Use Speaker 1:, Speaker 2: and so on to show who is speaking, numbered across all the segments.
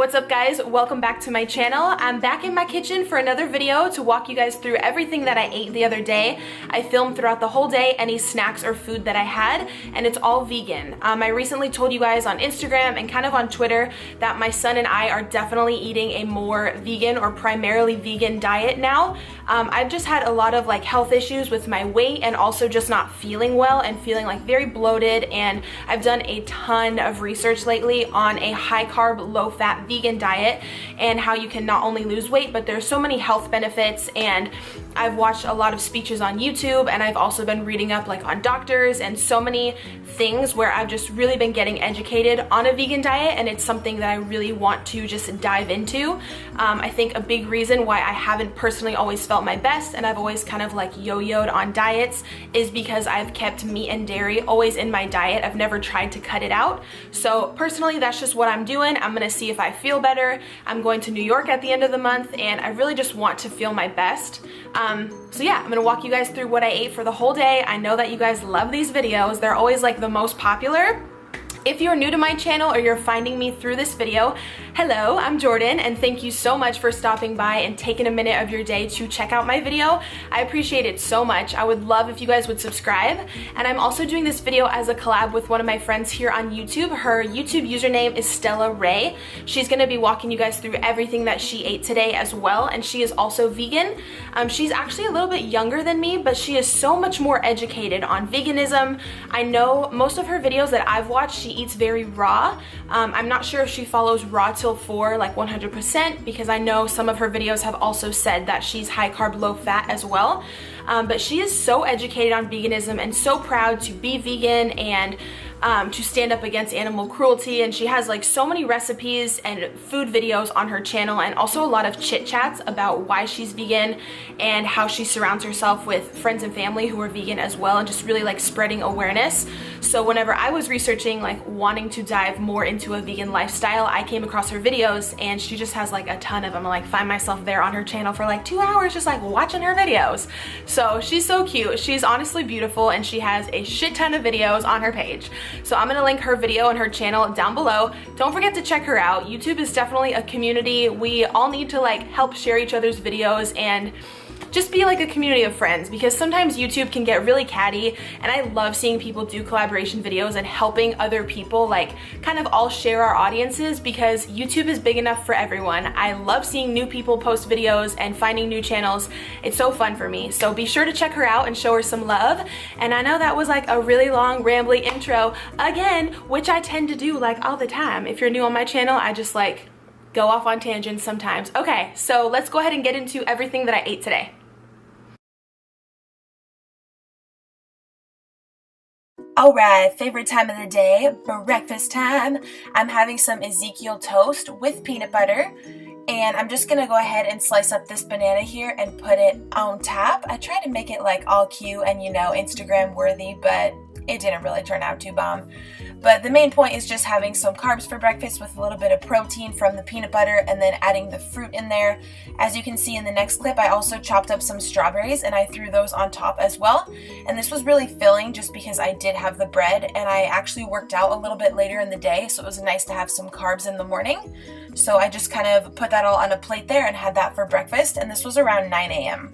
Speaker 1: What's up guys, welcome back to my channel. I'm back in my kitchen for another video to walk you guys through everything that I ate the other day. I filmed throughout the whole day any snacks or food that I had, and it's all vegan. I recently told you guys on Instagram and kind of on Twitter that my son and I are definitely eating a more vegan or primarily vegan diet now. I've just had a lot of health issues with my weight and also just not feeling well and feeling very bloated, and I've done a ton of research lately on a high carb, low fat vegan diet and how you can not only lose weight, but there's so many health benefits. And I've watched a lot of speeches on YouTube, and I've also been reading up on doctors and so many things where I've just really been getting educated on a vegan diet, and it's something that I really want to just dive into. I think a big reason why I haven't personally always felt my best and I've always kind of yo-yoed on diets is because I've kept meat and dairy always in my diet. I've never tried to cut it out. So personally, that's just what I'm doing. I'm gonna see if I feel better. I'm going to New York at the end of the month, and I really just want to feel my best. So yeah, I'm gonna walk you guys through what I ate for the whole day. I know that you guys love these videos. They're always the most popular. If you're new to my channel or you're finding me through this video, hello, I'm Jordan, and thank you so much for stopping by and taking a minute of your day to check out my video. I appreciate it so much. I would love if you guys would subscribe. And I'm also doing this video as a collab with one of my friends here on YouTube. Her YouTube username is Stella Ray. She's gonna be walking you guys through everything that she ate today as well, and she is also vegan. She's actually a little bit younger than me, but she is so much more educated on veganism. I know most of her videos that I've watched, she eats very raw. I'm not sure if she follows raw till 4 100%, because I know some of her videos have also said that she's high carb, low fat as well. But she is so educated on veganism and so proud to be vegan and to stand up against animal cruelty, and she has so many recipes and food videos on her channel, and also a lot of chit chats about why she's vegan and how she surrounds herself with friends and family who are vegan as well, and just really spreading awareness. So whenever I was researching wanting to dive more into a vegan lifestyle, I came across her videos, and she just has a ton of them. I find myself there on her channel for 2 hours just watching her videos. So she's so cute. She's honestly beautiful, and she has a shit ton of videos on her page. So I'm gonna link her video and her channel down below. Don't forget to check her out. YouTube is definitely a community. We all need to help share each other's videos and just be a community of friends, because sometimes YouTube can get really catty, and I love seeing people do collaboration videos and helping other people kind of all share our audiences, because YouTube is big enough for everyone. I love seeing new people post videos and finding new channels. It's so fun for me. So be sure to check her out and show her some love. And I know that was a really long rambly intro again, which I tend to do all the time. If you're new on my channel, I just go off on tangents sometimes. Okay, so let's go ahead and get into everything that I ate today. Alright, favorite time of the day, breakfast time. I'm having some Ezekiel toast with peanut butter, and I'm just gonna go ahead and slice up this banana here and put it on top. I tried to make it all cute and Instagram worthy, but it didn't really turn out too bomb. But the main point is just having some carbs for breakfast with a little bit of protein from the peanut butter, and then adding the fruit in there. As you can see in the next clip, I also chopped up some strawberries and I threw those on top as well. And this was really filling just because I did have the bread, and I actually worked out a little bit later in the day, so it was nice to have some carbs in the morning. So I just kind of put that all on a plate there and had that for breakfast, and this was around 9 a.m.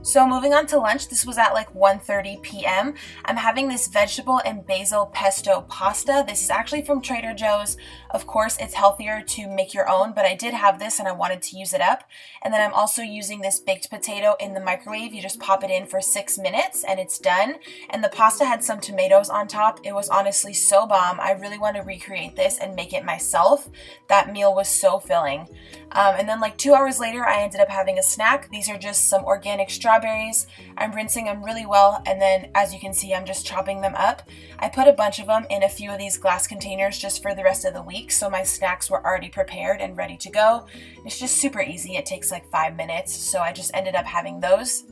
Speaker 1: So moving on to lunch, this was at 1:30 p.m. I'm having this vegetable and basil pesto pasta. This is actually from Trader Joe's. Of course, it's healthier to make your own, but I did have this and I wanted to use it up. And then I'm also using this baked potato in the microwave. You just pop it in for 6 minutes and it's done. And the pasta had some tomatoes on top. It was honestly so bomb. I really want to recreate this and make it myself. That meal was so filling. And then 2 hours later, I ended up having a snack. These are just some organic strawberries. I'm rinsing them really well, and then as you can see, I'm just chopping them up. I put a bunch of them in a few of these glass containers just for the rest of the week, so my snacks were already prepared and ready to go. It's just super easy. It takes 5 minutes, so I just ended up having those.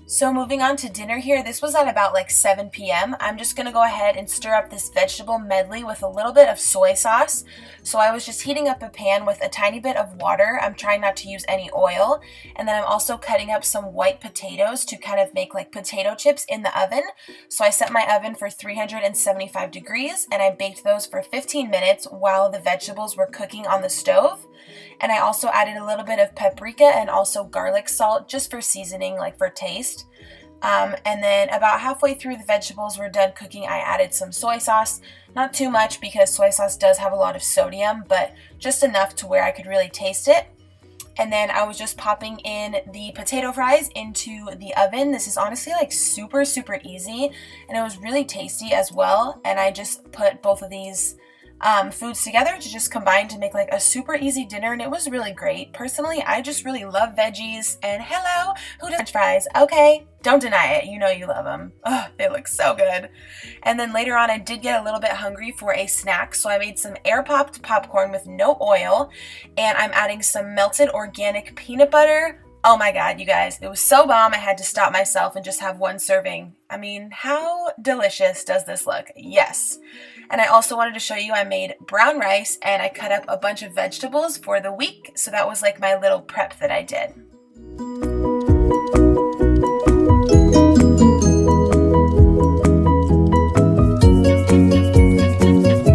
Speaker 1: So moving moving on to dinner here. This was at about like 7 p.m. I'm just gonna go ahead and stir up this vegetable medley with a little bit of soy sauce. So I was just heating up a pan with a tiny bit of water. I'm trying not to use any oil. And then I'm also cutting up some white potatoes to kind of make like potato chips in the oven. So I set my oven for 375 degrees and I baked those for 15 minutes while the vegetables were cooking on the stove. And I also added a little bit of paprika and also garlic salt just for seasoning, like for taste. And then about halfway through the vegetables were done cooking, I added some soy sauce. Not too much because soy sauce does have a lot of sodium, but just enough to where I could really taste it. And then I was just popping in the potato fries into the oven. This is honestly like super, super easy, and it was really tasty as well. And I just put both of these foods together to just combine to make like a super easy dinner, and it was really great. Personally, I just really love veggies, and hello, who does French fries? Okay, don't deny it, you know you love them. Oh, they look so good. And then later on I did get a little bit hungry for a snack, so I made some air popped popcorn with no oil, and I'm adding some melted organic peanut butter. Oh my god, you guys, it was so bomb I had to stop myself and just have one serving. I mean, how delicious does this look? Yes. And I also wanted to show you I made brown rice and I cut up a bunch of vegetables for the week, so that was like my little prep that I did.